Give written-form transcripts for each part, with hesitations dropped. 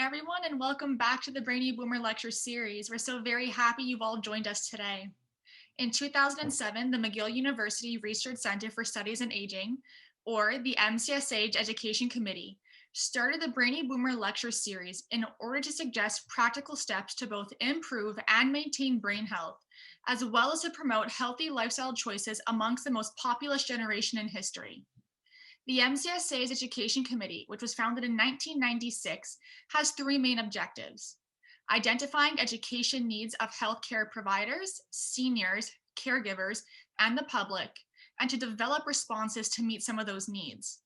everyone, and welcome back to the Brainy Boomer Lecture Series. We're so very happy you've all joined us today. In 2007, the McGill University Research Center for Studies in Aging, or the MCSA Education Committee, started the Brainy Boomer Lecture Series in order to suggest practical steps to both improve and maintain brain health, as well as to promote healthy lifestyle choices amongst the most populous generation in history. The MCSA's Education Committee, which was founded in 1996, has three main objectives: identifying education needs of healthcare providers, seniors, caregivers, and the public, and to develop responses to meet some of those needs;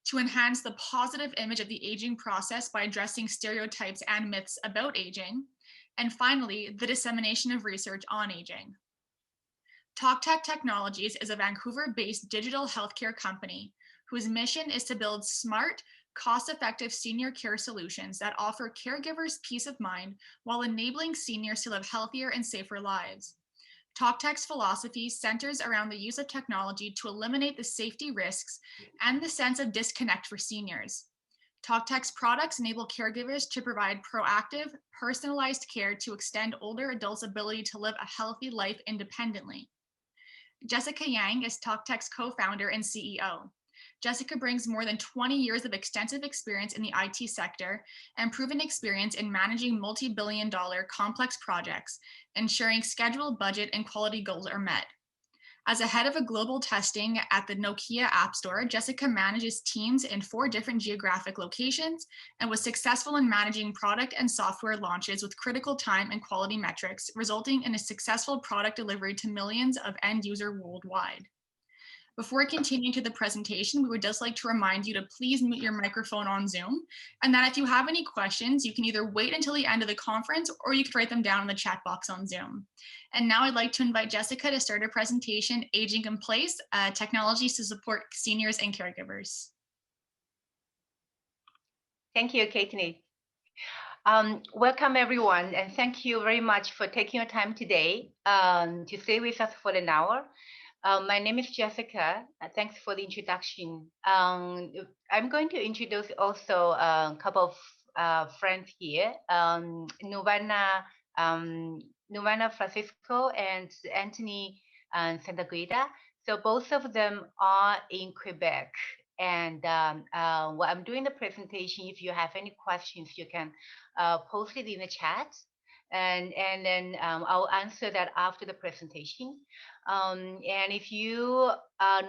to enhance the positive image of the aging process by addressing stereotypes and myths about aging; and finally, the dissemination of research on aging. TalkTech Technologies is a Vancouver-based digital healthcare company whose mission is to build smart, cost-effective senior care solutions that offer caregivers peace of mind while enabling seniors to live healthier and safer lives. TalkTech's philosophy centers around the use of technology to eliminate the safety risks and the sense of disconnect for seniors. TalkTech's products enable caregivers to provide proactive, personalized care to extend older adults' ability to live a healthy life independently. Jessica Yang is TalkTech's co-founder and CEO. Jessica brings more than 20 years of extensive experience in the IT sector and proven experience in managing multi-billion-dollar complex projects, ensuring schedule, budget, and quality goals are met. As a head of a global testing at the Nokia App Store, Jessica manages teams in 4 different geographic locations and was successful in managing product and software launches with critical time and quality metrics, resulting in a successful product delivery to millions of end users worldwide. Before continuing to the presentation, we would just like to remind you to please mute your microphone on Zoom, and that if you have any questions, you can either wait until the end of the conference or you can write them down in the chat box on Zoom. And now I'd like to invite Jessica to start her presentation, Aging in Place, Technologies to Support Seniors and Caregivers. Thank you, Katie. Welcome everyone, and thank you very much for taking your time today to stay with us for an hour. My name is Jessica. Thanks for the introduction. I'm going to introduce also a couple of friends here, Novana Francisco and Anthony Santaguida. So both of them are in Quebec. And while I'm doing the presentation, if you have any questions, you can post it in the chat. And then I'll answer that after the presentation. And if you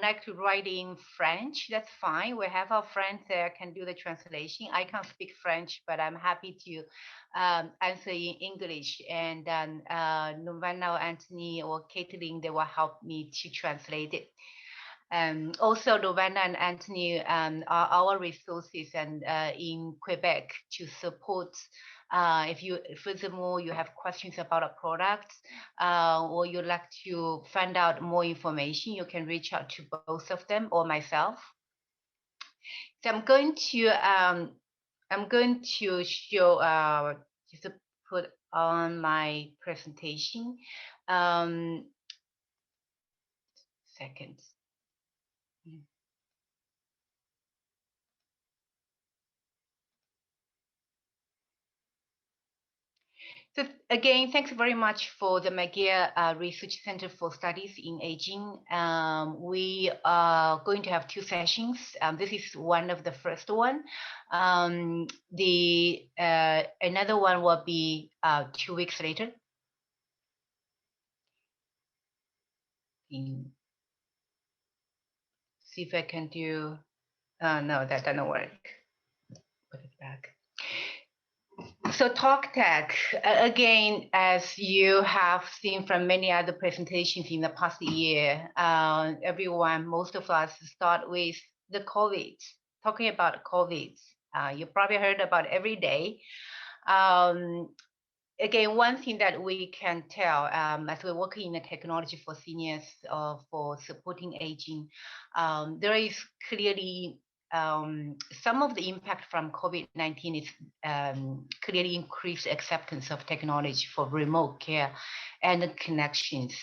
like to write in French, that's fine. We have our friends there can do the translation. I can't speak French, but I'm happy to answer in English. And then Novana, Anthony, or Caitlin, they will help me to translate it. Also, Novana and Anthony are our resources and in Quebec to support. If you, furthermore, you have questions about a product or you'd like to find out more information, you can reach out to both of them or myself. So I'm going to show just to put on my presentation. Seconds. So again, thanks very much for the McGill Research Center for Studies in Aging. We are going to have 2 sessions. This is one of the first one. Another one will be 2 weeks later. See if I can do. No, that doesn't work. Put it back. So TalkTech, again, as you have seen from many other presentations in the past year, most of us start with the COVID, talking about COVID. You probably heard about every day. Again, one thing that we can tell as we're working in the technology for seniors for supporting aging, there is clearly some of the impact from COVID-19 is clearly increased acceptance of technology for remote care and connections.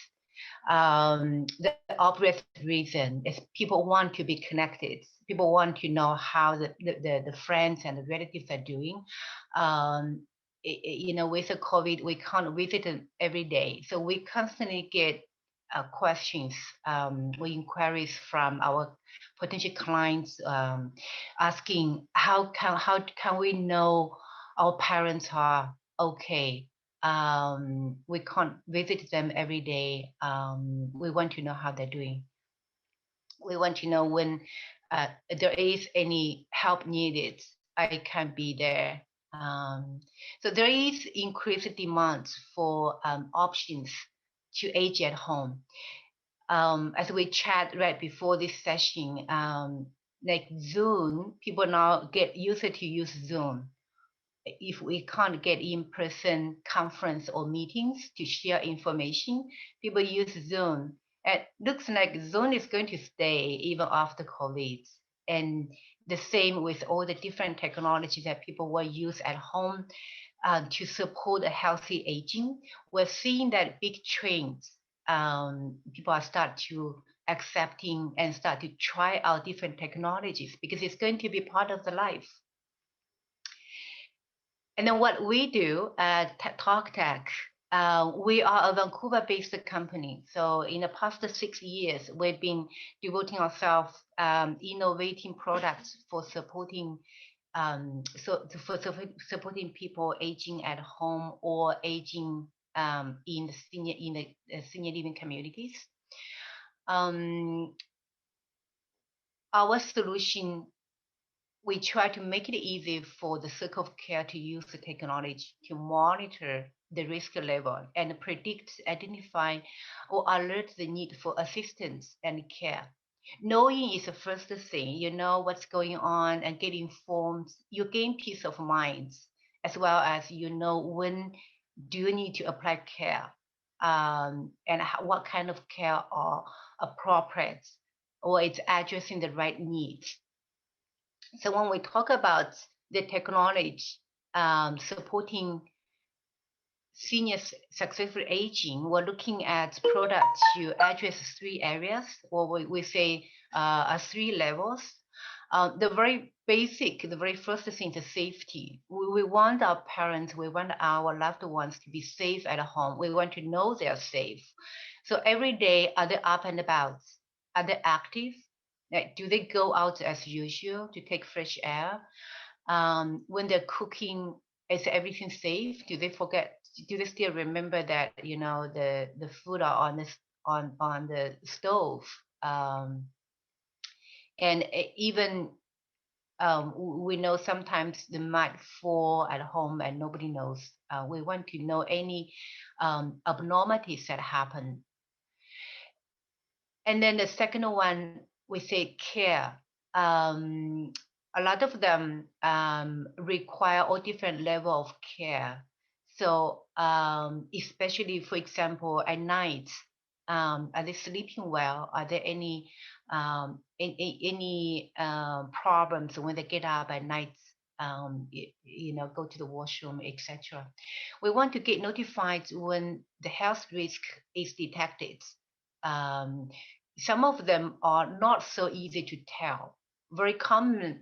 The obvious reason is people want to be connected People want to know how the friends and the relatives are doing. With the COVID, we can't visit them every day, so we constantly get questions or inquiries from our potential clients, asking how can we know our parents are okay. We can't visit them every day. We want to know how they're doing. We want to know when there is any help needed, I can be there. So there is increased demand for options to age at home. As we chat right before this session, like Zoom, people now get used to use Zoom. If we can't get in-person conference or meetings to share information, people use Zoom. It looks like Zoom is going to stay even after COVID. And the same with all the different technologies that people will use at home to support a healthy aging. We're seeing that big trends. People are start to accepting and start to try out different technologies because it's going to be part of the life. And then what we do at TalkTech, we are a Vancouver-based company. So in the past 6 years, we've been devoting ourselves innovating products for supporting supporting people aging at home or aging in the senior living communities. Our solution, we try to make it easy for the circle of care to use the technology to monitor the risk level and predict, identify, or alert the need for assistance and care. Knowing is the first thing. You know what's going on and get informed. You gain peace of mind, as well as you know when do you need to apply care, and what kind of care are appropriate, or it's addressing the right needs. So when we talk about the technology supporting senior successful aging, we're looking at products to address 3 areas, or we say 3 levels. The very basic, the very first thing is safety. We want our parents, we want our loved ones to be safe at home. We want to know they're safe. So every day, are they up and about? Are they active? Like, do they go out as usual to take fresh air? When they're cooking, is everything safe? Do they forget? Do they still remember that the food are on the stove? And even we know sometimes they might fall at home and nobody knows. We want to know any abnormalities that happen. And then the second one, we say care. A lot of them require all different level of care. So especially, for example, at night, are they sleeping well? Are there any problems when they get up at night? Go to the washroom, etc. We want to get notified when the health risk is detected. Some of them are not so easy to tell. Very common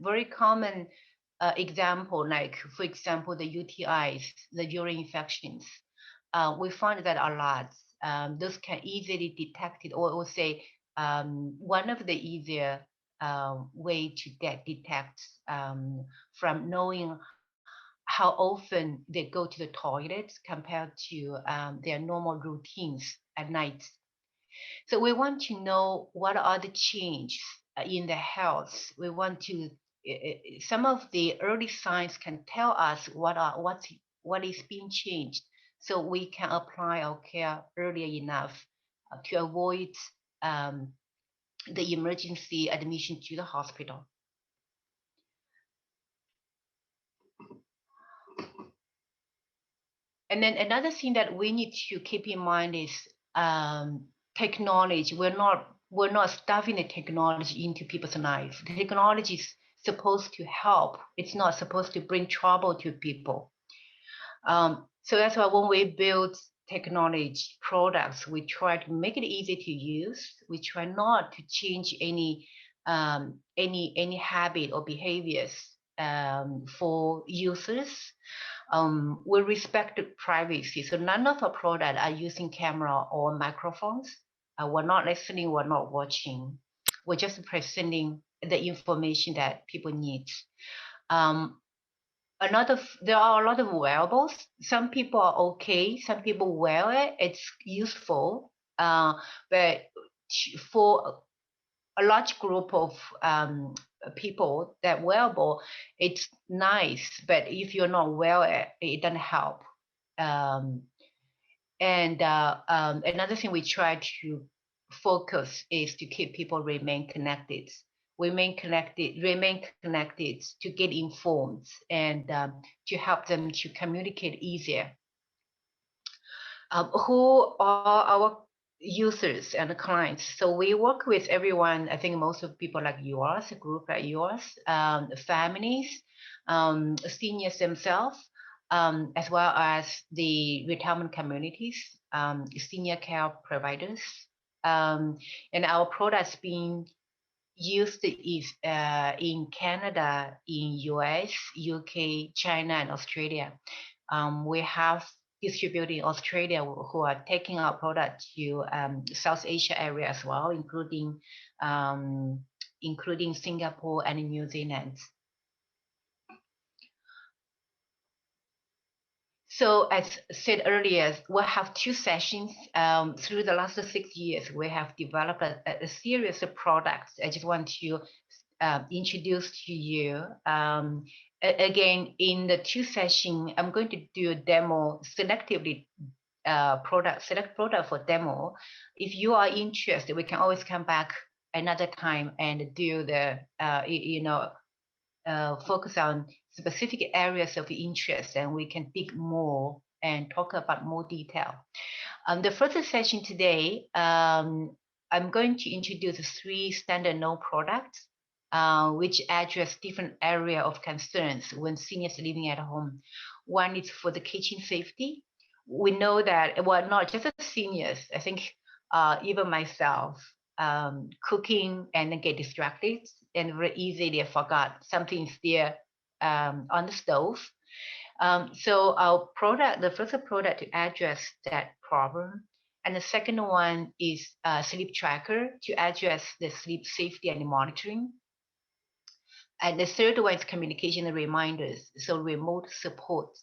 example, like for example, the UTIs, the urine infections. We find that a lot. Those can easily detect it, or say one of the easier way to detect from knowing how often they go to the toilet compared to their normal routines at night. So we want to know what are the changes in the health. We want to some of the early signs can tell us what is being changed, so we can apply our care earlier enough to avoid the emergency admission to the hospital. And then another thing that we need to keep in mind is technology. We're not stuffing the technology into people's lives. The technology is supposed to help. It's not supposed to bring trouble to people. So that's why when we build technology products, we try to make it easy to use. We try not to change any any habit or behaviors for users. We respect privacy, so none of our products are using camera or microphones. We're not listening, we're not watching. We're just presenting the information that people need. Um, there are a lot of wearables. Some people are okay, some people wear it, it's useful. But for a large group of people that wearable, it's nice, but if you're not wear it doesn't help. Another thing we try to focus is to keep people remain connected to get informed, and to help them to communicate easier. Who are our users and clients? So we work with everyone. I think most of people like yours, a group like yours, families, seniors themselves, as well as the retirement communities, senior care providers, and our products being used is in Canada, in US, UK, China, and Australia. We have distributed in Australia who are taking our product to South Asia area as well, including Singapore and New Zealand. So as said earlier, we have 2 sessions. Through the last 6 years, we have developed a series of products. I just want to introduce to you. Again, in the 2 sessions, I'm going to do a demo selectively. Select product for demo. If you are interested, we can always come back another time and do the focus on specific areas of interest, and we can dig more and talk about more detail. The first session today, I'm going to introduce 3 standard no products, which address different area of concerns when seniors living at home. One is for the kitchen safety. We know that, well, not just the seniors, I think even myself, cooking and get distracted and very easily forgot something's there on the stove. So our product, the first product to address that problem, and the second one is sleep tracker to address the sleep safety and monitoring. And the third one is communication and reminders, so remote support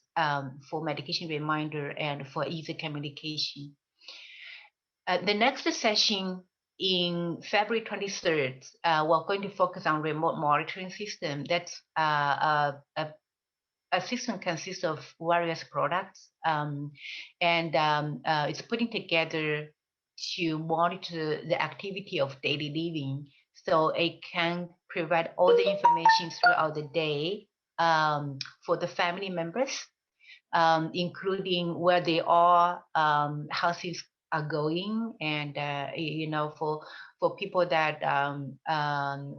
for medication reminder and for easy communication. The next session in February 23rd, we're going to focus on remote monitoring system. That's a system consists of various products, and it's putting together to monitor the activity of daily living. So it can provide all the information throughout the day for the family members, including where they are, how things are going, and for people that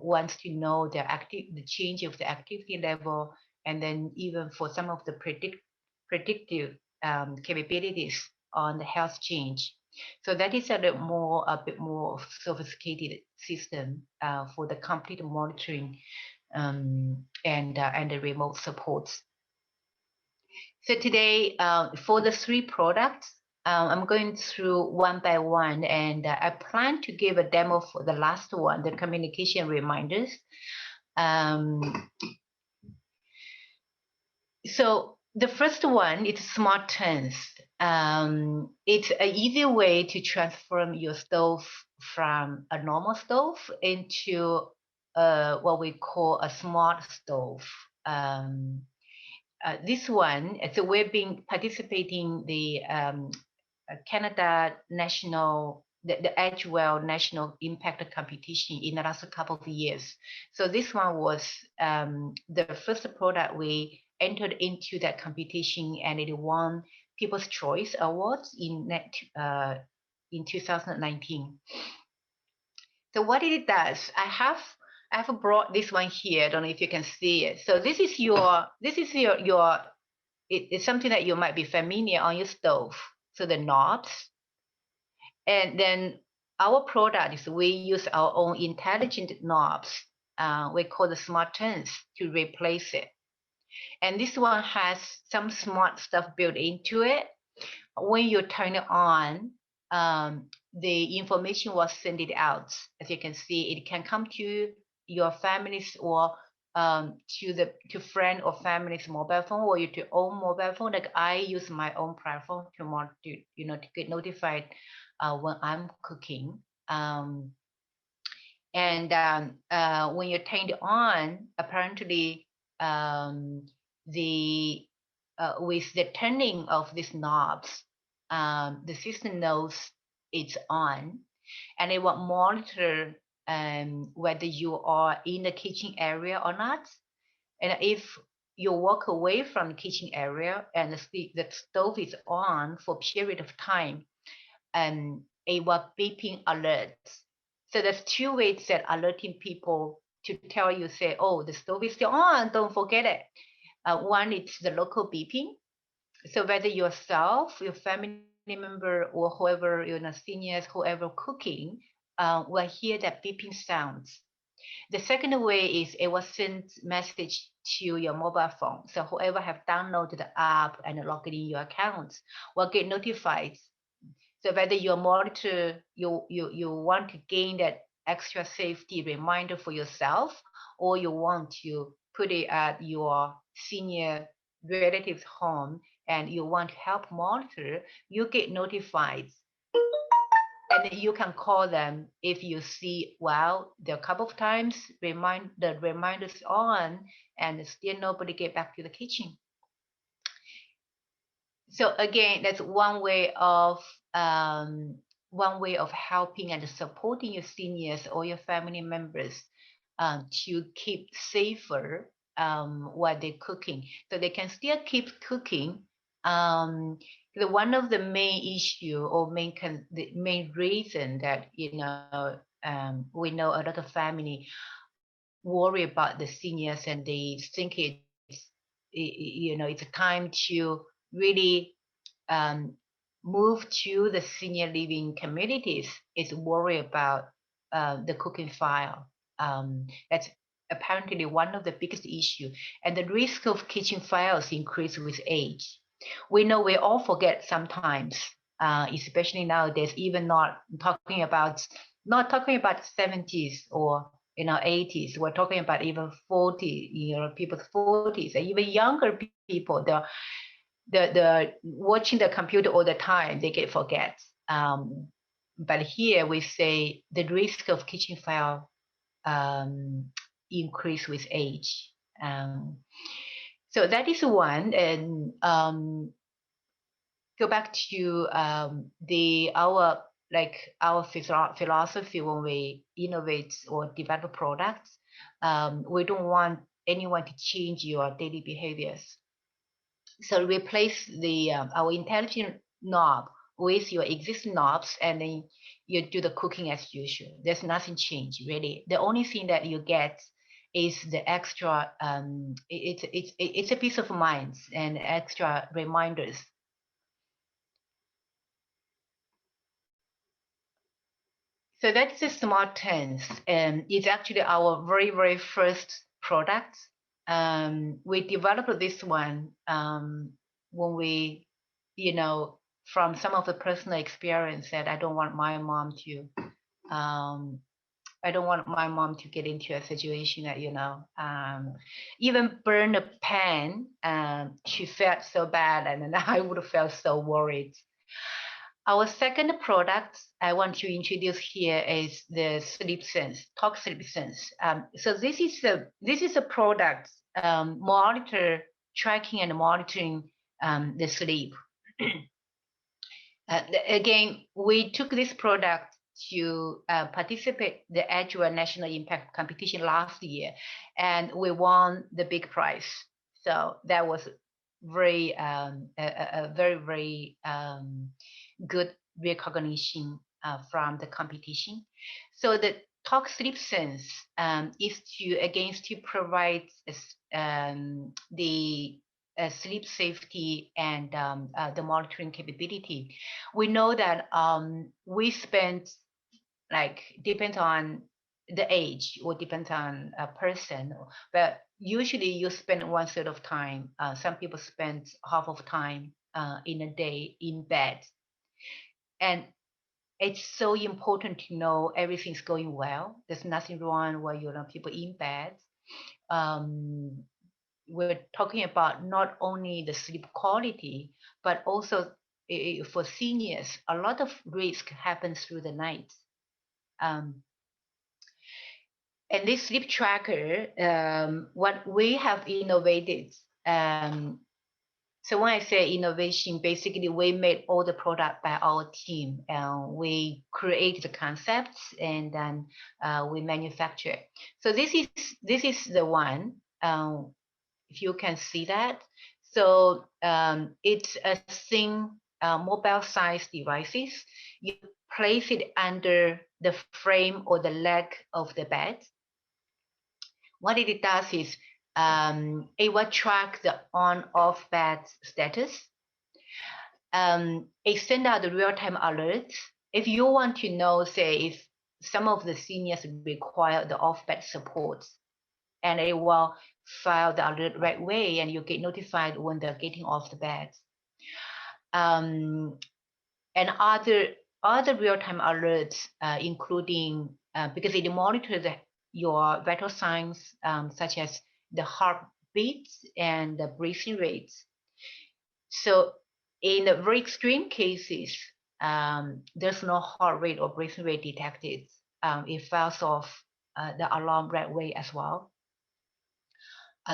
wants to know the change of the activity level, and then even for some of the predictive capabilities on the health change. So that is a bit more sophisticated system for the complete monitoring and the remote supports. So today, for the 3 products, I'm going through one by one, and I plan to give a demo for the last one, the communication reminders. So the first one is smart turns. It's an easy way to transform your stove from a normal stove into what we call a smart stove. This one, so we've been participating the Canada National, the Edgewell National Impact Competition in the last couple of years. So this one was the first product we entered into that competition, and it won People's Choice Awards in 2019. So what it does, I have brought this one here. I don't know if you can see it. So this is your it's something that you might be familiar on your stove. So the knobs, and then our product is we use our own intelligent knobs. We call the smart turns to replace it. And this one has some smart stuff built into it. When you turn it on, the information was sent it out. As you can see, it can come to your family's or to friend or family's mobile phone or your own mobile phone. Like I use my own platform to get notified when I'm cooking. When you turn it on, apparently the with the turning of these knobs, the system knows it's on, and it will monitor whether you are in the kitchen area or not. And if you walk away from the kitchen area and the stove is on for a period of time, it will beeping alerts. So there's two ways that alerting people to tell you, say, oh, the stove is still on, don't forget it. One is the local beeping. So whether yourself, your family member, or whoever, seniors, whoever cooking, will hear that beeping sounds. The second way is it will send message to your mobile phone. So whoever have downloaded the app and logged in your accounts will get notified. So whether you monitor, you want to gain that extra safety reminder for yourself, or you want to put it at your senior relative's home and you want to help monitor, you get notified. And you can call them if you see, well, there are a couple of times the reminders on and still nobody get back to the kitchen. So again, that's one way of helping and supporting your seniors or your family members to keep safer while they're cooking, so they can still keep cooking. One of the main issue or the main reason that we know a lot of family worry about the seniors and they think it's a time to really move to the senior living communities is worry about the cooking file. That's apparently one of the biggest issue, and the risk of kitchen files increase with age. We know we all forget sometimes, especially nowadays. Even not talking about 70s or 80s. We're talking about even 40, people's 40s, and even younger people. The watching the computer all the time, they get forget. But here we say the risk of kitchen file increase with age. So that is one. And go back to our philosophy when we innovate or develop products. We don't want anyone to change your daily behaviors. So replace our intelligent knob with your existing knobs, and then you do the cooking as usual. There's nothing changed really. The only thing that you get is the extra. It's a peace of mind and extra reminders. So that's the smart turns, and it's actually our very, very first product. We developed this one when we, from some of the personal experience that I don't want my mom to get into a situation that, even burn a pan. She felt so bad, and then I would have felt so worried. Our second product I want to introduce here is the Sleep Sense, Talk Sleep Sense. So this is a product tracking and monitoring the sleep. Again, we took this product to participate the Agile National Impact Competition last year, and we won the big prize. So that was very a very, very good recognition from the competition. So the Talk Sleep Sense is to provide the sleep safety and the monitoring capability. We know that we spent like depends on the age or depends on a person, but usually you spend 1/3 of time. Some people spend half of time in a day in bed, and it's so important to know everything's going well. There's nothing wrong while people in bed. Um, we're talking about not only the sleep quality, but also for seniors, a lot of risk happens through the night. Um, and this sleep tracker, what we have innovated, so when I say innovation, basically we made all the product by our team. We create the concepts and then we manufacture. So this is the one. If you can see that, so it's a thin mobile size devices. You place it under the frame or the leg of the bed. What it does is it will track the on-off bed status. It sends out the real-time alerts. If you want to know, say, if some of the seniors require the off-bed support, and it will file the alert right way, and you get notified when they're getting off the bed. And other real-time alerts, including because it monitors your vital signs such as the heartbeats and the breathing rates. So in the very extreme cases, there's no heart rate or breathing rate detected. It files off the alarm right away as well.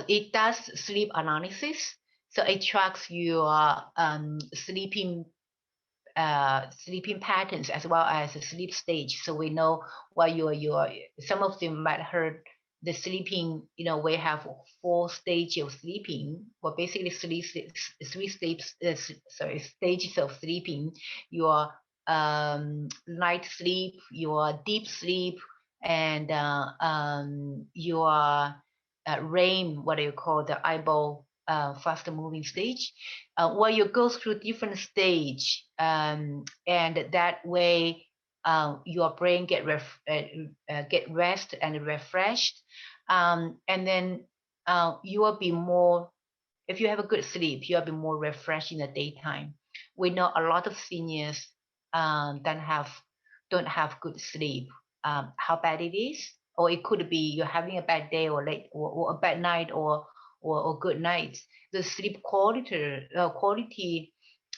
It does sleep analysis, so it tracks your sleeping patterns as well as the sleep stage. So we know what your some of them might heard the sleeping. We have 4 stages of sleeping. Well, basically three stages of sleeping. Your light sleep, your deep sleep, and your REM, what do you call the eyeball faster moving stage, where you go through different stage, and that way your brain get rest and refreshed, and then you will be more. If you have a good sleep, you'll be more refreshed in the daytime. We know a lot of seniors don't have good sleep. How bad it is, or it could be you're having a bad day or late or a bad night or good night. The sleep quality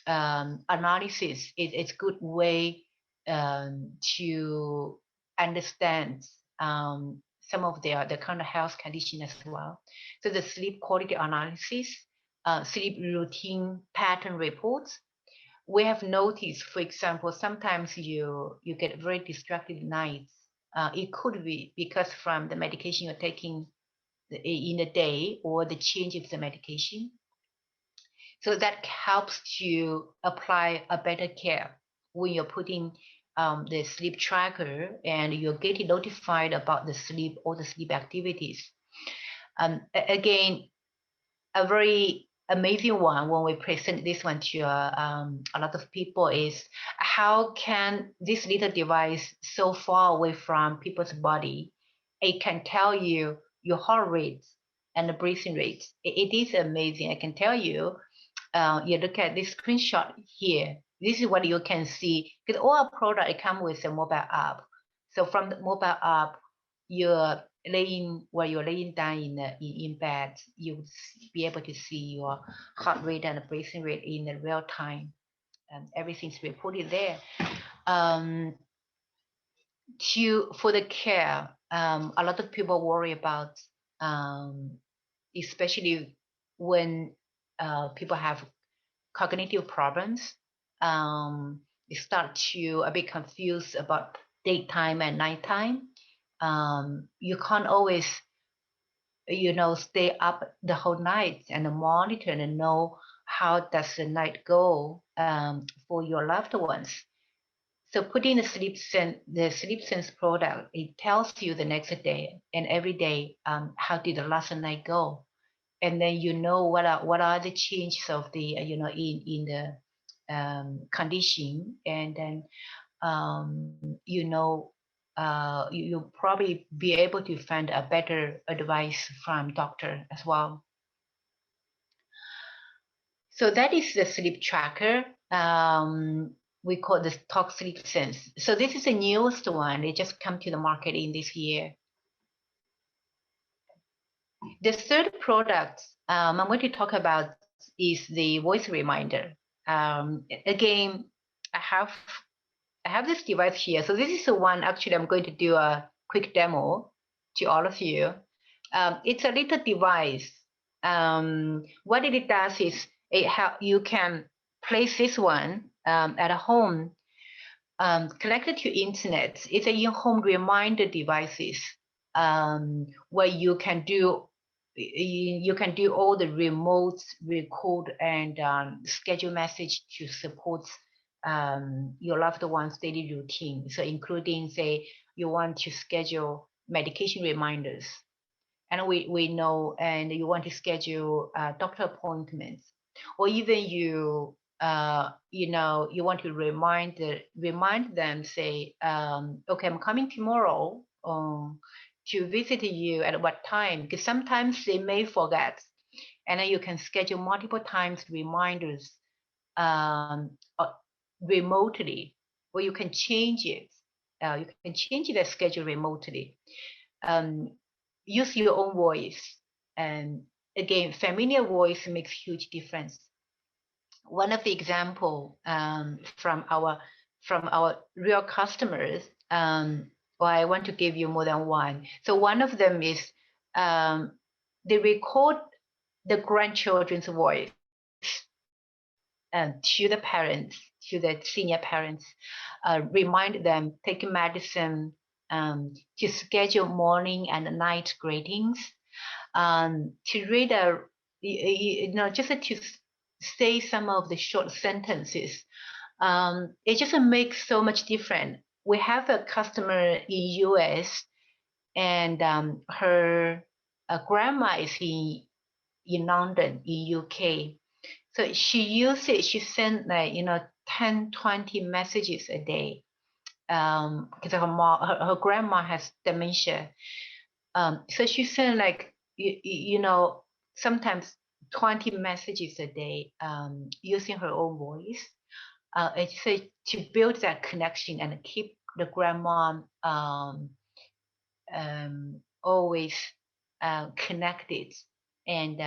analysis is good way to understand some of the kind of health condition as well. So the sleep quality analysis, sleep routine pattern reports. We have noticed, for example, sometimes you get very distracted nights. It could be because from the medication you're taking in a day or the change of the medication. So that helps to apply a better care when you're putting the sleep tracker and you're getting notified about the sleep or the sleep activities. Again, a very amazing one when we present this one to a lot of people is how can this little device so far away from people's body, it can tell you your heart rate and the breathing rate. It is amazing. I can tell you, you look at this screenshot here. This is what you can see, because all our product, it comes with a mobile app. So from the mobile app, you're laying down in bed, you be able to see your heart rate and breathing rate in the real time, and everything's reported there. For the care, a lot of people worry about, especially when people have cognitive problems. They start to a bit confused about daytime and nighttime. You can't always, stay up the whole night and monitor and know how does the night go for your loved ones. So putting the sleep sense product, it tells you the next day and every day how did the last night go, and then what are the changes of the in the condition, and then you'll probably be able to find a better advice from doctor as well. So that is the sleep tracker. We call this Talk Sleep Sense. So this is the newest one. It just come to the market in this year. The third product I'm going to talk about is the voice reminder. Again, I have this device here. So this is the one actually I'm going to do a quick demo to all of you. It's a little device. What it does is you can place this one at home, connected to internet. It's a in-home reminder devices where you can do all the remote record and schedule message to support your loved one's daily routine. So including, say, you want to schedule medication reminders, and we know, and you want to schedule doctor appointments, or even you want to remind them, say, okay, I'm coming tomorrow to visit you at what time, because sometimes they may forget, and then you can schedule multiple times reminders remotely, or you can change it. You can change the schedule remotely. Use your own voice, and again, familiar voice makes huge difference. One of the example from our real customers, well, I want to give you more than one. So one of them is they record the grandchildren's voice to the parents, to the senior parents, remind them, take medicine, to schedule morning and night greetings, to read just to say some of the short sentences. It just makes so much difference. We have a customer in US, and her grandma is in London, in UK. So she used it. She sent 10, 20 messages a day because her grandma has dementia. So she sent sometimes 20 messages a day using her own voice. It's to build that connection and keep the grandma always connected. And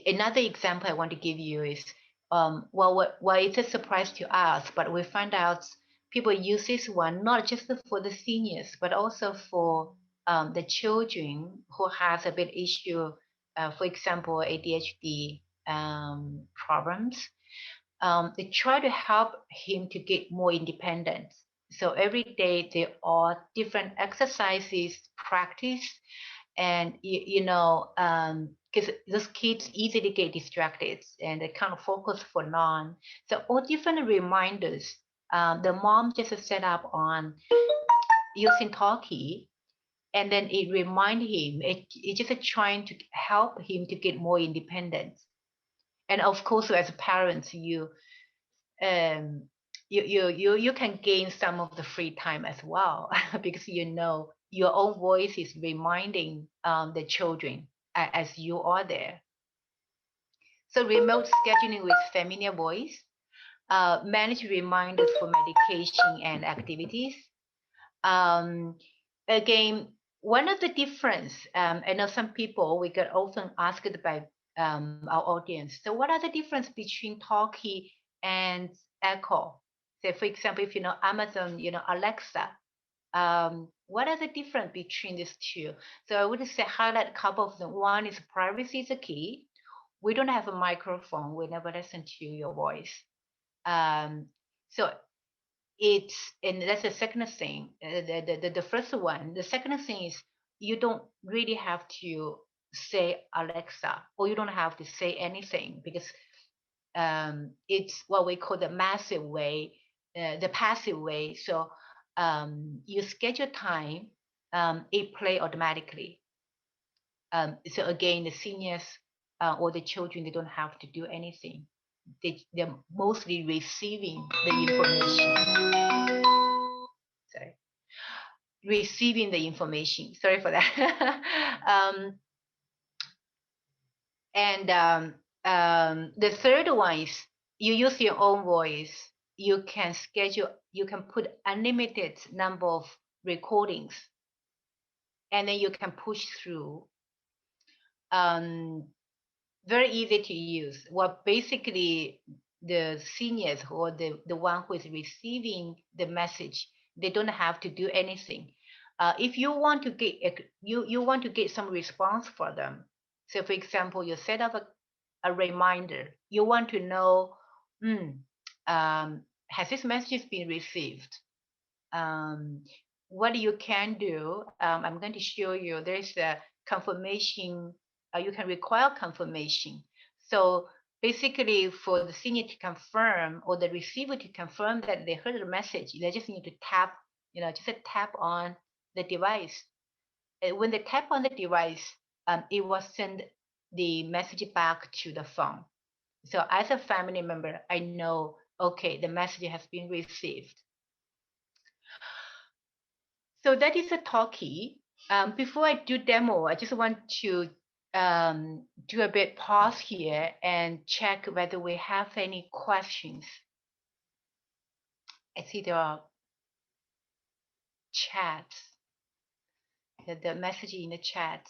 another example I want to give you is, well, it's a surprise to us, but we find out people use this one not just for the seniors, but also for the children who has a bit issue, for example, ADHD problems. They try to help him to get more independent. So every day there are different exercises, practice, and because those kids easily get distracted and they can't focus for long. So all different reminders, the mom just set up on using Talkie, and then it remind him. It just trying to help him to get more independent. And of course, as parents, you can gain some of the free time as well because your own voice is reminding the children as you are there. So remote scheduling with familiar voice, manage reminders for medication and activities. Again, one of the difference, I know some people, we get often asked by our audience, so what are the difference between Talkie and Echo? Say, for example, if you know Amazon, Alexa, what are the difference between these two? So I would say highlight a couple of them. One is privacy is a key. We don't have a microphone. We never listen to your voice. So and that's the second thing. The first one. The second thing is you don't really have to say Alexa, or you don't have to say anything, because it's what we call the massive way, the passive way. So you schedule time, it play automatically. So again, the seniors or the children, they don't have to do anything. They're mostly receiving the information. receiving the information. Sorry for that. The third one is you use your own voice. You can schedule, you can put unlimited number of recordings, and then you can push through. Very easy to use. Well, basically, the seniors or the one who is receiving the message, they don't have to do anything. If you want to get you want to get some response for them. So, for example, you set up a reminder. You want to know, has this message been received? What you can do, I'm going to show you. There's a confirmation. You can require confirmation. So basically, for the senior to confirm or the receiver to confirm that they heard the message, they just need to tap, just tap on the device. When they tap on the device, it will send the message back to the phone. So as a family member, I know, okay, the message has been received. So that is a talkie. Before I do demo, I just want to do a bit pause here and check whether we have any questions. I see there are chats, the message in the chat.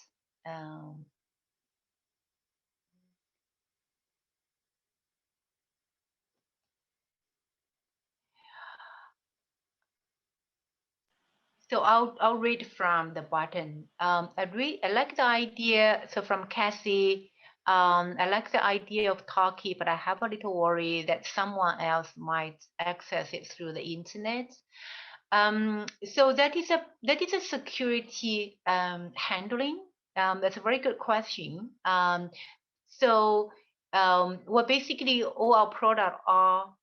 So I'll read from the button. I like the idea. So from Cassie, I like the idea of talkie, but I have a little worry that someone else might access it through the internet. So that is a security handling. That's a very good question. Well, basically all our products are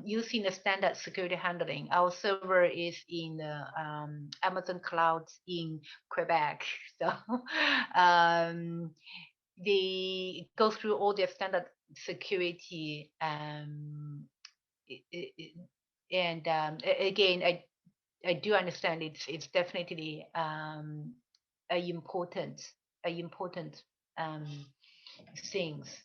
using the standard security handling. Our server is in the Amazon cloud in Quebec. So they go through all their standard security. Again, I do understand it's definitely a important things.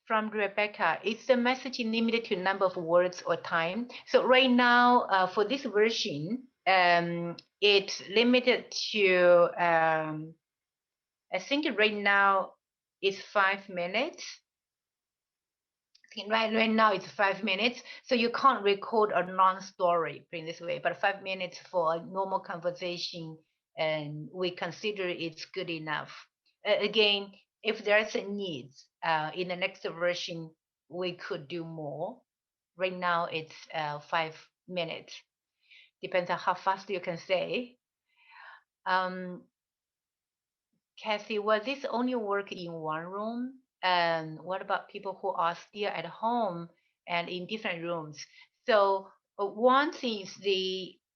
From Rebecca, is the messaging limited to number of words or time? So right now, for this version, it's limited to, I think right now it's 5 minutes. Right now it's 5 minutes, so you can't record a non-story, put it this way, but 5 minutes for a normal conversation, and we consider it's good enough. Again, if there's a need, in the next version, we could do more. Right now it's 5 minutes. Depends on how fast you can say. Kathy, will this only work in one room? And what about people who are still at home and in different rooms? So one thing is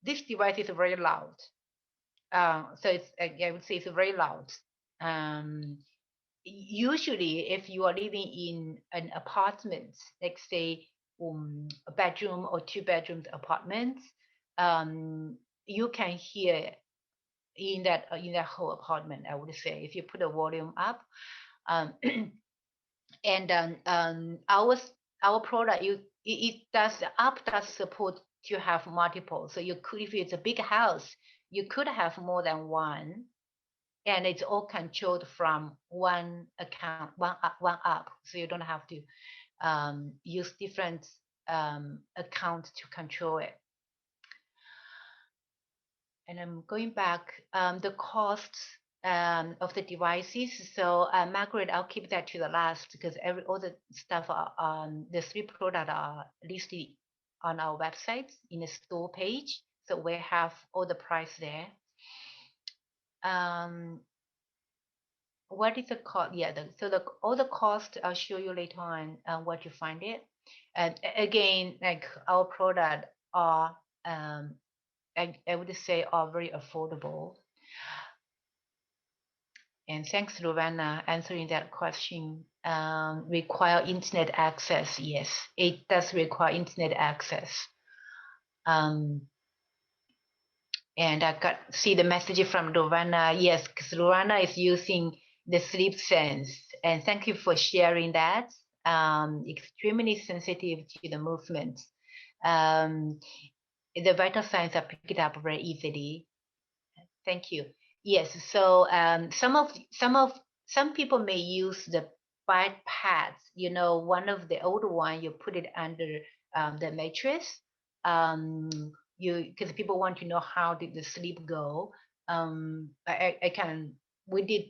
this device is very loud. So it's, I would say it's very loud. Usually, if you are living in an apartment, like say a bedroom or 2 bedroom apartment, you can hear in that whole apartment, I would say, if you put the volume up. And our product, it does, the app does support to have multiple. So you could, if it's a big house, you could have more than one, and it's all controlled from one account, one app. So you don't have to use different accounts to control it. And I'm going back, the costs of the devices. So Margaret, I'll keep that to the last because all the stuff are, the 3 products are listed on our website in the store page. So we have all the price there. What is the cost? Yeah, all the cost I'll show you later on what you find it. And again, like our product are, I would say, are very affordable. And thanks, Rowena, answering that question. require internet access. Yes, it does require internet access. And I got see the message from Lorana. Yes, because Lorana is using the sleep sense. And thank you for sharing that. Extremely sensitive to the movement. The vital signs are picked up very easily. Thank you. Yes. So some people may use the bite pads. You know, one of the older one, you put it under the mattress. Because people want to know how did the sleep go. I can. We did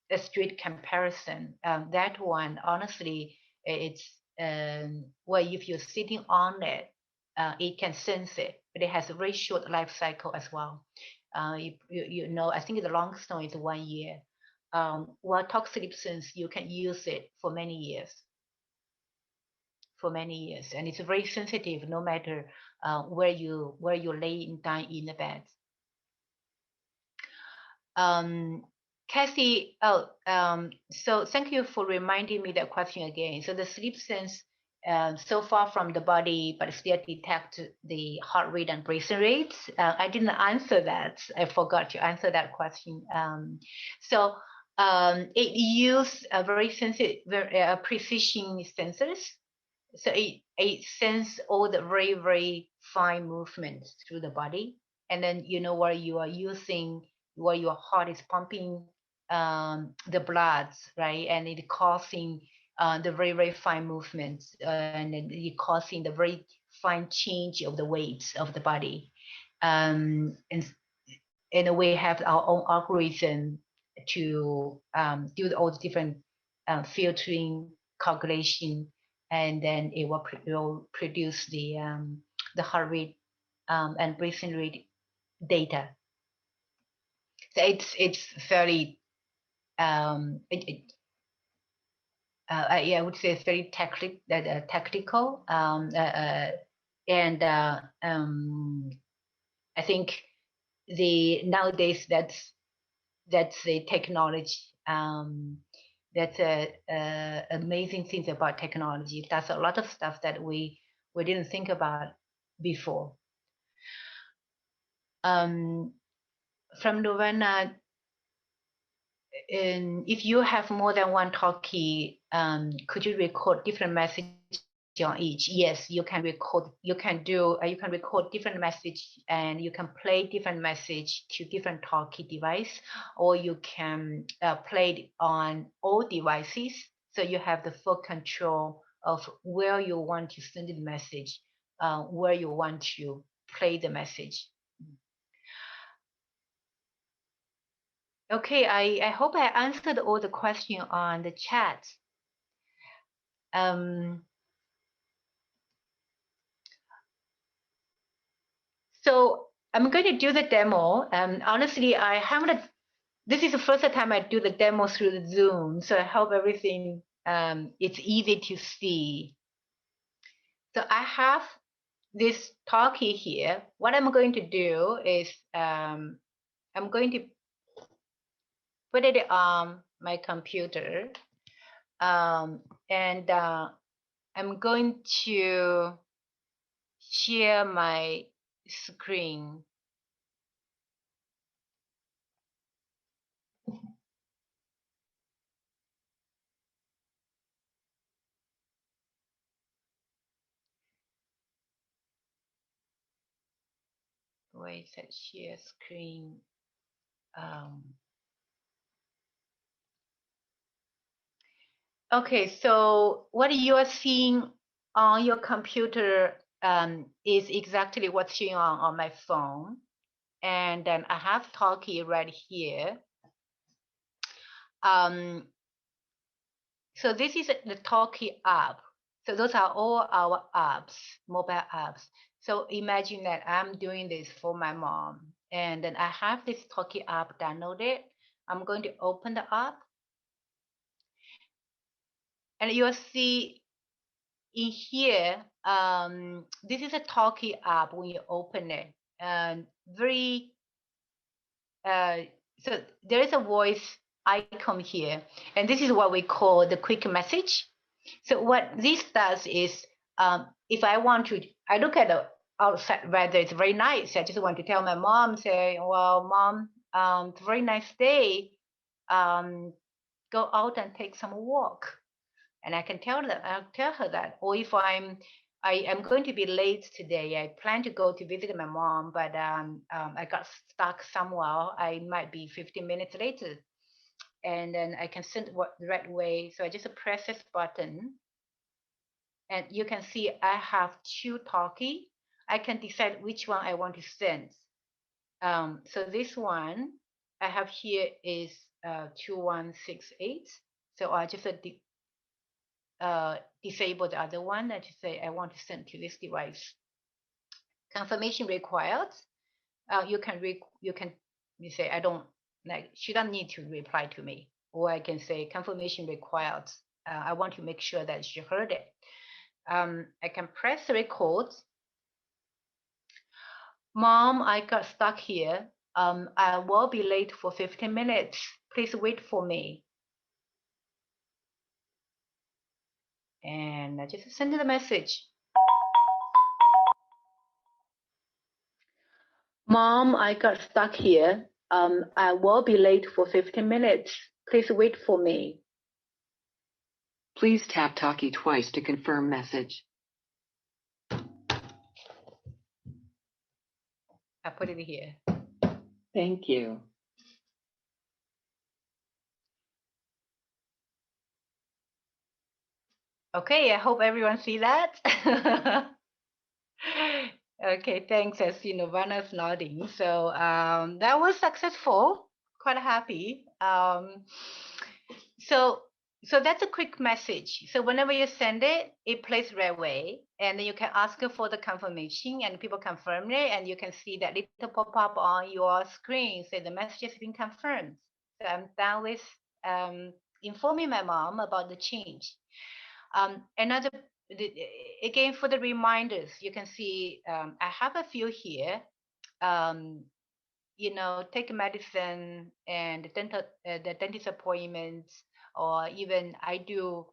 a straight comparison. That one, honestly, it's well, if you're sitting on it, it can sense it, but it has a very short life cycle as well. You know, I think the longest one is 1 year. While talk sleep sense, you can use it for many years. For many years, and it's very sensitive, no matter where you lay down in the bed. Kathy, so thank you for reminding me that question again. So the sleep sense so far from the body, but still detect the heart rate and breathing rates. I didn't answer that. I forgot to answer that question. So it uses a very sensitive, precision sensors. So it senses all the very, very fine movements through the body. And then you know where you are using, where your heart is pumping the blood, right? And it causing the very, very fine movements, and it causing the very fine change of the weights of the body. And we have our own algorithm to do all the different filtering calculation, and then it will produce the heart rate and breathing rate data. So it's fairly I would say it's very tactical, and I think nowadays that's the technology. That's amazing things about technology. That's a lot of stuff that we didn't think about before. From Novena, if you have more than one talkie, could you record different messages on each? Yes, you can record. You can record different message, and you can play different message to different talkie device, or you can play it on all devices. So you have the full control of where you want to send the message, where you want to play the message. Okay, I hope I answered all the questions on the chat. So I'm going to do the demo. Honestly, I haven't. This is the first time I do the demo through the Zoom, so I hope everything it's easy to see. So I have this talkie here. What I'm going to do is I'm going to put it on my computer, and I'm going to share my screen. Wait, that share screen. Okay, so what you are seeing on your computer is exactly what's showing on my phone. And then I have Talkie right here. So this is the Talkie app. So those are all our apps, mobile apps. So imagine that I'm doing this for my mom, and then I have this Talkie app downloaded. I'm going to open the app, and you'll see in here, this is a Talkie app when you open it. And so there is a voice icon here. And this is what we call the quick message. So what this does is, if I want to, I look at the outside weather, it's very nice. I just want to tell my mom, say, well, Mom, it's a very nice day. Go out and take some walk. And I can tell them, I'll tell her that. Or if I am going to be late today, I plan to go to visit my mom, but I got stuck somewhere. I might be 15 minutes later. And then I can send what the right way. So I just press this button. And you can see I have two talkie. I can decide which one I want to send. So this one I have here is 2168. So I just disable the other one. I just say I want to send to this device. Confirmation required. You can say I don't like, she doesn't need to reply to me, or I can say confirmation required. I want to make sure that she heard it. I can press record. Mom, I got stuck here. I will be late for 15 minutes. Please wait for me. And I just send the message. Mom, I got stuck here. I will be late for 15 minutes. Please wait for me. Please tap Talkie twice to confirm message. I put it here. Thank you. Okay, I hope everyone see that. Okay, thanks. I see Nirvana's nodding. So that was successful. Quite happy. So that's a quick message. So whenever you send it, it plays right away, and then you can ask for the confirmation, and people confirm it, and you can see that little pop up on your screen say the message has been confirmed. So I'm done with informing my mom about the change. Another, again, for the reminders, you can see I have a few here. Take medicine and the dentist appointments, or even I do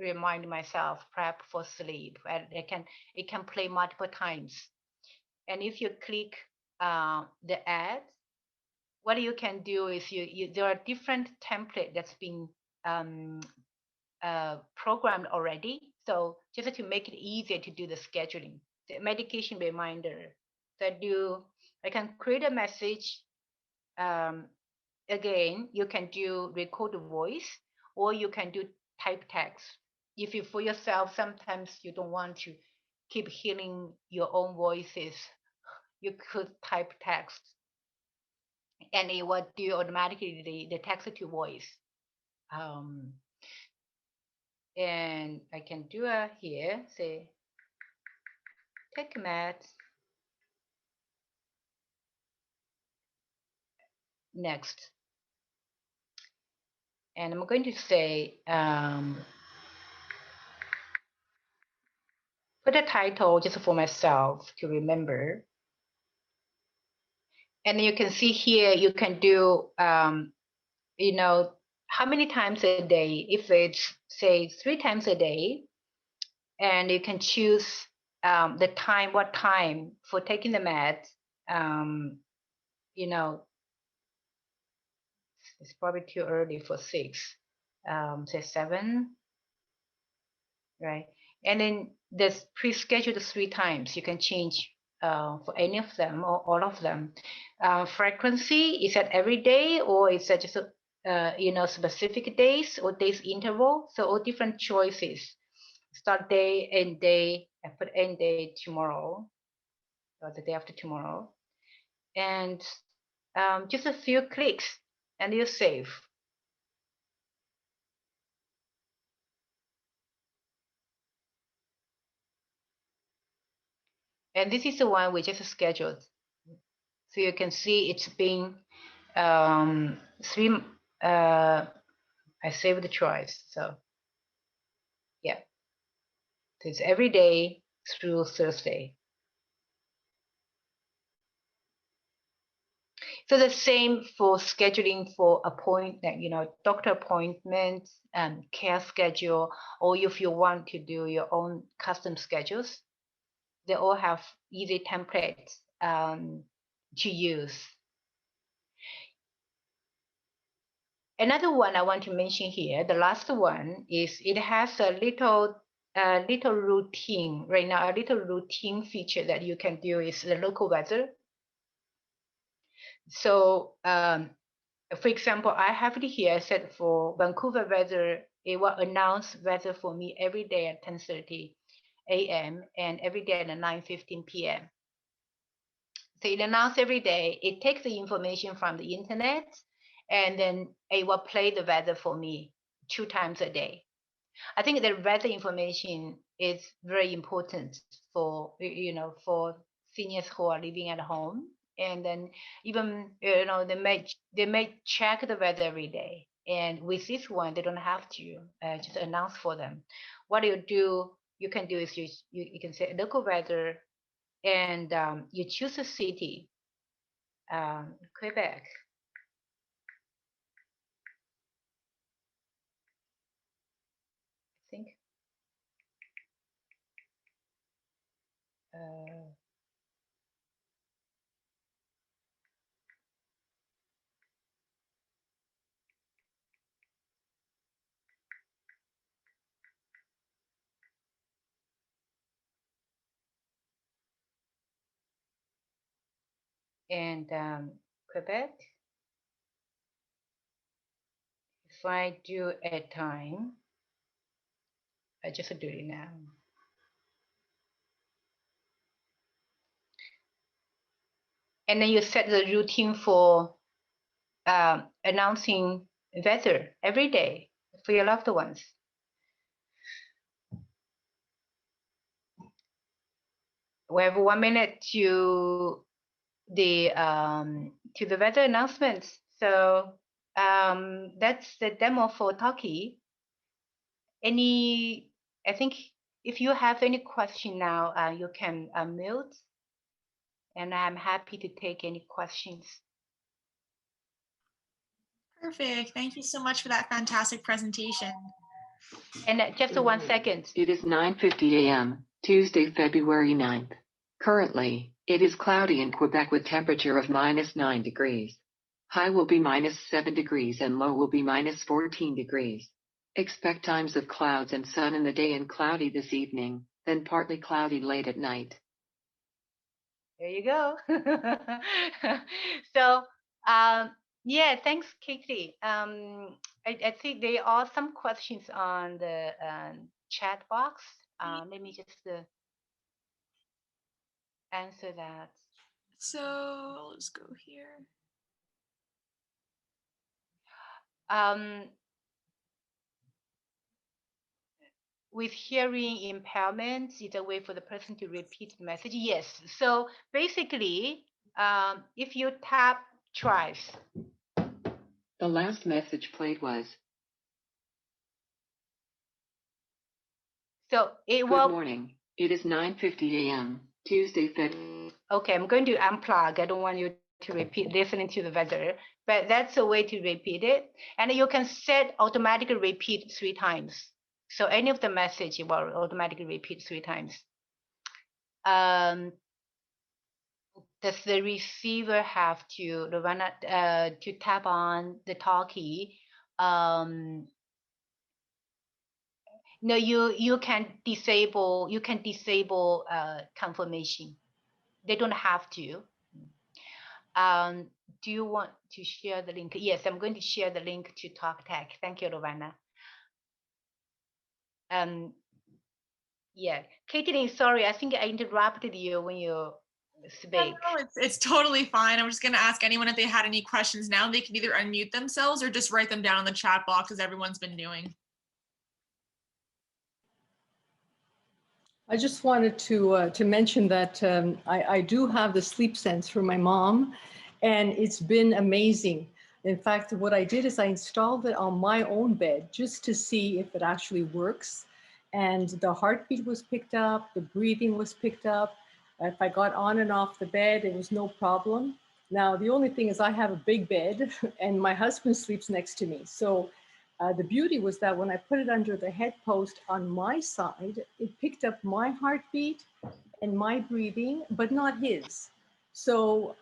remind myself prep for sleep. And it can play multiple times. And if you click the ad, what you can do is there are different template that's been programmed already. So just to make it easier to do the scheduling, the medication reminder. So I can create a message. Again, you can do record voice, or you can do type text. If you, for yourself, sometimes you don't want to keep hearing your own voices, you could type text, and it will do automatically the text to voice. And I can do here, say, take math. Next. And I'm going to say, put a title just for myself to remember. And you can see here, you can do, how many times a day. If it's, say, 3 times a day, and you can choose the time, what time for taking the meds. It's probably too early for 6. Say 7, right? And then there's pre-scheduled 3 times. You can change for any of them or all of them. Frequency, is that every day, or is that just specific days or days interval? So all different choices. Start day, end day. I put end day tomorrow, or the day after tomorrow, and just a few clicks, and you save. And this is the one we just scheduled. So you can see it's been 3. I saved the choice. So yeah, so it's every day through Thursday. So the same for scheduling for appointment, doctor appointments, care schedule, or if you want to do your own custom schedules, they all have easy templates to use. Another one I want to mention here, the last one, is it has a little routine. Right now, a little routine feature that you can do is the local weather. So, for example, I have it here set for Vancouver weather. It will announce weather for me every day at 10:30 a.m. and every day at 9:15 p.m. So it announces every day. It takes the information from the internet, and then it will play the weather for me 2 times a day. I think the weather information is very important for for seniors who are living at home, and then even they may check the weather every day. And with this one, they don't have to just announce for them. What you can do is you can say local weather, and you choose a city, Quebec. I think. And Quebec, if I do a time, I just do it now. And then you set the routine for announcing weather every day for your loved ones. We have 1 minute to the weather announcements. So that's the demo for Talkie. I think if you have any question now, you can unmute, and I'm happy to take any questions. Perfect. Thank you so much for that fantastic presentation. And just 1 second. It is 9:50 a.m., Tuesday, February 9th. Currently, it is cloudy in Quebec with temperature of -9 degrees. High will be -7 degrees and low will be -14 degrees. Expect times of clouds and sun in the day and cloudy this evening, then partly cloudy late at night. There you go. So, yeah, thanks, Katie. I think there are some questions on the chat box. Let me just answer that. So let's go here. With hearing impairment, is a way for the person to repeat the message? Yes. So basically, if you tap twice. The last message played was, so it will. Good morning. It is 9:50 a.m., Tuesday, February. Okay, I'm going to unplug. I don't want you to repeat listening to the weather, but that's a way to repeat it. And you can set automatically repeat 3 times. So any of the message will automatically repeat 3 times. Does the receiver have to to tap on the talkie? No, you can disable confirmation. They don't have to. Do you want to share the link? Yes, I'm going to share the link to TalkTech. Thank you, Rovana. Yeah, Caitlin, sorry, I think I interrupted you when you speak. No, it's totally fine. I'm just going to ask anyone if they had any questions now. They can either unmute themselves or just write them down in the chat box as everyone's been doing. I just wanted to mention that I do have the sleep sense for my mom, and it's been amazing. In fact, what I did is I installed it on my own bed just to see if it actually works. And the heartbeat was picked up, the breathing was picked up. If I got on and off the bed, it was no problem. Now, the only thing is I have a big bed and my husband sleeps next to me. So the beauty was that when I put it under the head post on my side, it picked up my heartbeat and my breathing, but not his. So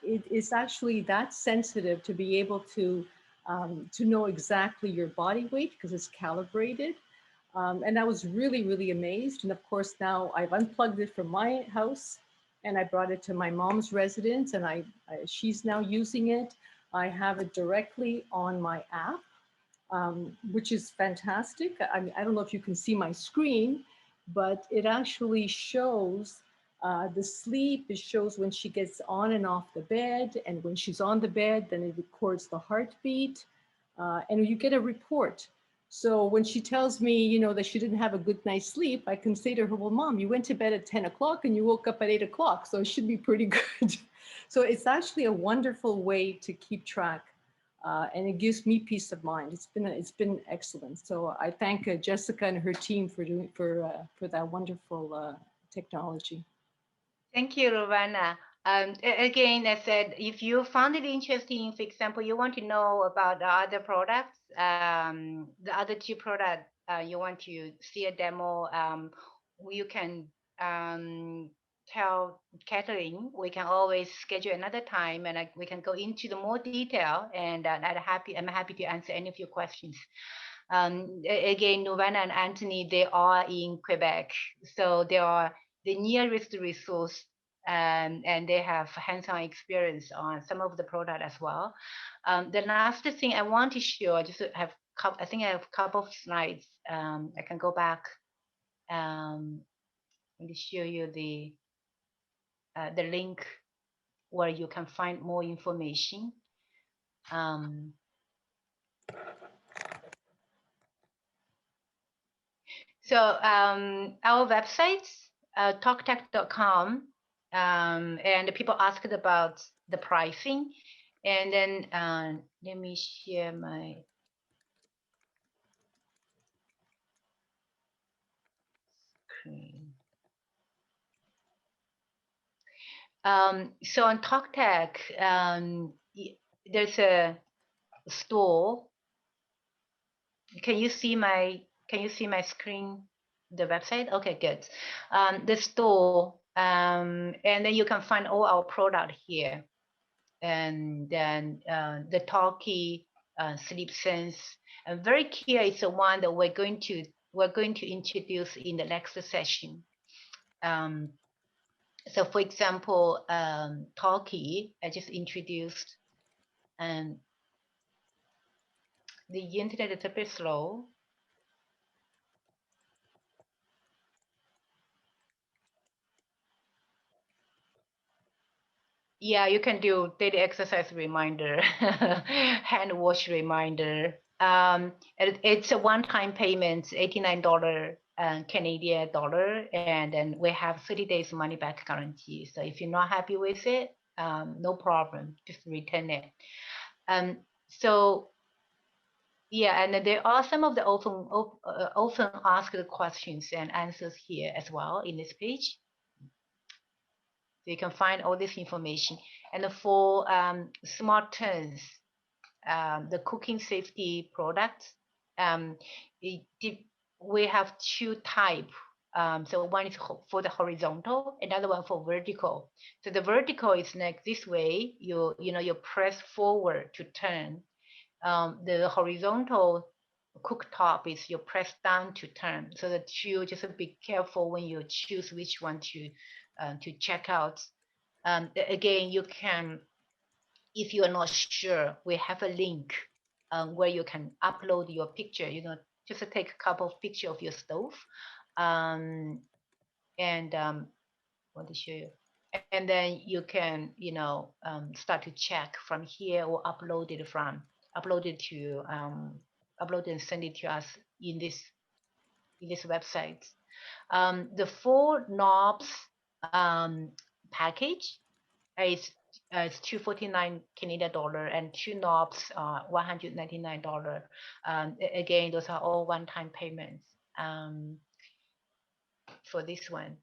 it is actually that sensitive to be able to know exactly your body weight because it's calibrated. And I was really, really amazed. And of course, now I've unplugged it from my house and I brought it to my mom's residence, and she's now using it. I have it directly on my app, which is fantastic. I mean, I don't know if you can see my screen, but it actually shows the sleep. It shows when she gets on and off the bed, and when she's on the bed, then it records the heartbeat, and you get a report. So when she tells me, you know, that she didn't have a good night's sleep, I can say to her, well, Mom, you went to bed at 10 o'clock and you woke up at 8 o'clock, so it should be pretty good. So it's actually a wonderful way to keep track, and it gives me peace of mind. It's been excellent. So I thank Jessica and her team for that wonderful technology. Thank you, Ravana. Again, I said, if you found it interesting, for example, you want to know about the other products, the other two products, you want to see a demo, you can tell Catherine. We can always schedule another time, and we can go into the more detail. And I'm happy to answer any of your questions. Again, Novana and Anthony, they are in Quebec, so they are the nearest resource, and they have hands-on experience on some of the product as well. The last thing I want to show, I just have, I think I have a couple of slides. I can go back and show you the link where you can find more information. So our websites, talktech.com, and people asked about the pricing, and then let me share my screen. So on TalkTech, there's a store. Can you see my screen, the website? Okay, good. The store, and then you can find all our product here. And then the Talkie Sleep Sense. And very clear is the one that we're going to introduce in the next session. So for example, Talkie, I just introduced, and the internet is a bit slow. Yeah, you can do daily exercise reminder, hand wash reminder. It's a one-time payment, $89 Canadian dollar, and then we have 30 days money back guarantee. So if you're not happy with it, no problem, just return it. So yeah, and there are some of the often asked questions and answers here as well in this page. So you can find all this information. And for smart turns, the cooking safety products, we have two types. So one is for the horizontal, another one for vertical. So the vertical is like this way. You press forward to turn. The horizontal cooktop is you press down to turn. So that you just be careful when you choose which one to check out. Again, you can, if you are not sure, we have a link where you can upload your picture. Just take a couple of pictures of your stove, and want to show you. And then you can, start to check from here, or upload it and send it to us in this website. The 4 knobs package is $249 Canadian dollar, and 2 knobs $199. Again, those are all one-time payments for this one.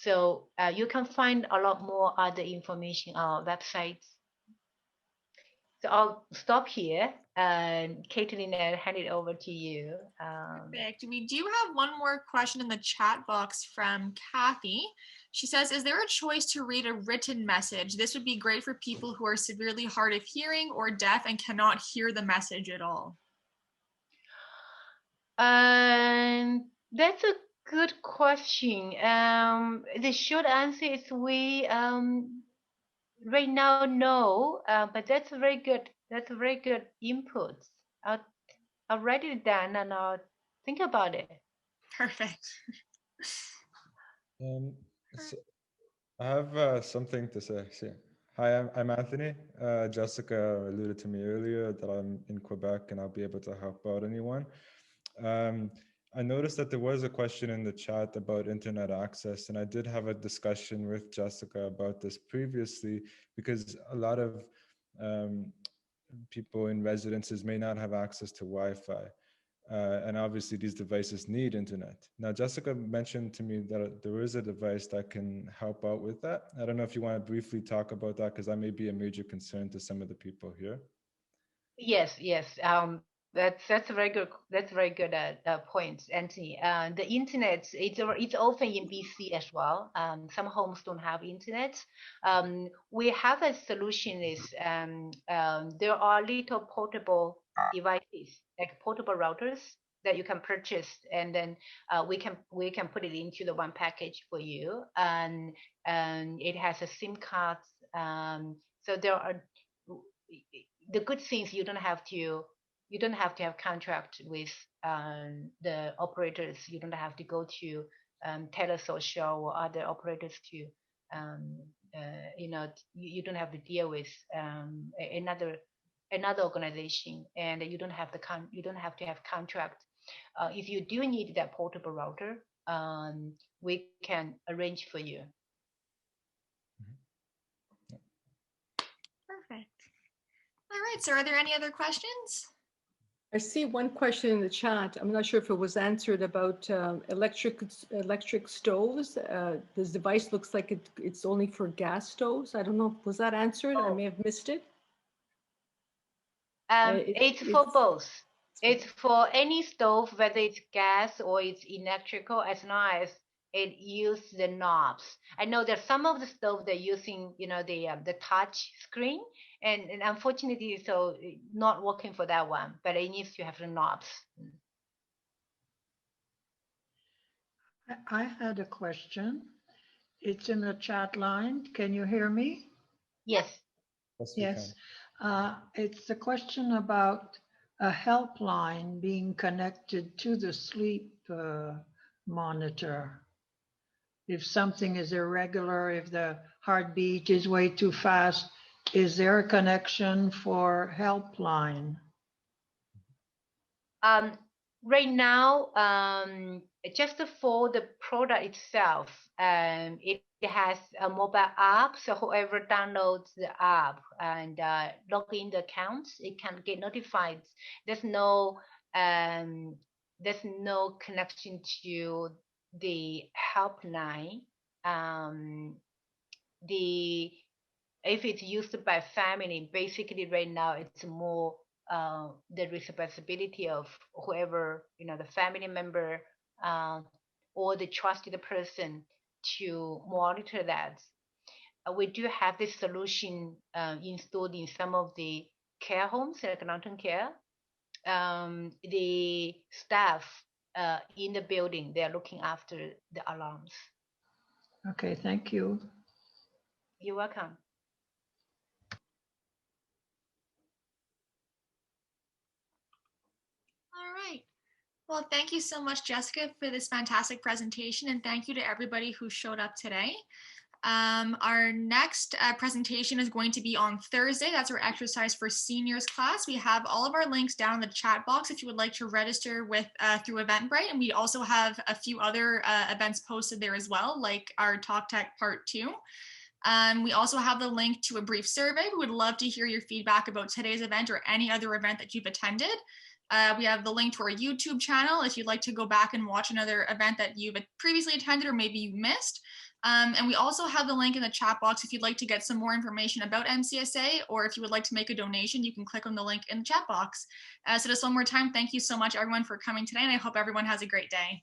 So you can find a lot more other information on our websites. So I'll stop here. And Caitlin, I'll hand it over to you. Perfect. We do have one more question in the chat box from Kathy. She says, is there a choice to read a written message? This would be great for people who are severely hard of hearing or deaf and cannot hear the message at all. That's a good question. The short answer is we right now no, but that's a very good. That's a very good input. I'll I'll write it down and I'll think about it. Perfect. So I have something to say. Hi, I'm Anthony. Jessica alluded to me earlier that I'm in Quebec and I'll be able to help out anyone. I noticed that there was a question in the chat about internet access, and I did have a discussion with Jessica about this previously because a lot of people in residences may not have access to Wi-Fi. And obviously these devices need internet. Now, Jessica mentioned to me that there is a device that can help out with that. I don't know if you want to briefly talk about that, because that may be a major concern to some of the people here. Yes, yes. That's a very good. That's a very good point, Anthony. The internet it's often in BC as well. Some homes don't have internet. We have a solution. There are little portable devices like portable routers that you can purchase, and then we can put it into the one package for you, and it has a SIM card. So there are the good things you don't have to have contract with the operators. You don't have to go to telesocial or other operators to um, you don't have to deal with another organization, and you don't have to have contract. If you do need that portable router, we can arrange for you. Perfect. All right, so are there any other questions? I see one question in the chat. I'm not sure if it was answered about electric stoves. This device looks like it's only for gas stoves. I don't know. Was that answered? I may have missed it. It's for both. It's for any stove, whether it's gas or it's electrical, as long as it uses the knobs. I know that some of the stove they're using, the touch screen, and unfortunately, so not working for that one. But it needs to have the knobs. I had a question. It's in the chat line. Can you hear me? Yes. Yes. It's a question about a helpline being connected to the sleep monitor. If something is irregular, if the heartbeat is way too fast, is there a connection for helpline? Right now, just for the product itself, it has a mobile app. So whoever downloads the app and log in the accounts, it can get notified. There's no connection to the helpline. If it's used by family, basically right now it's more the responsibility of whoever, the family member or the trusted person to monitor that. We do have this solution installed in some of the care homes, like long-term care. The staff in the building, they're looking after the alarms. Okay, thank you. You're welcome. All right. Well, thank you so much, Jessica, for this fantastic presentation, and thank you to everybody who showed up today. Our next presentation is going to be on Thursday. That's our exercise for seniors class. We have all of our links down in the chat box if you would like to register with through Eventbrite, and we also have a few other events posted there as well, like our Talk Tech Part 2. We also have the link to a brief survey. We would love to hear your feedback about today's event or any other event that you've attended. We have the link to our YouTube channel if you'd like to go back and watch another event that you've previously attended or maybe you missed. And we also have the link in the chat box if you'd like to get some more information about MCSA, or if you would like to make a donation, you can click on the link in the chat box. So just one more time, thank you so much everyone for coming today, and I hope everyone has a great day.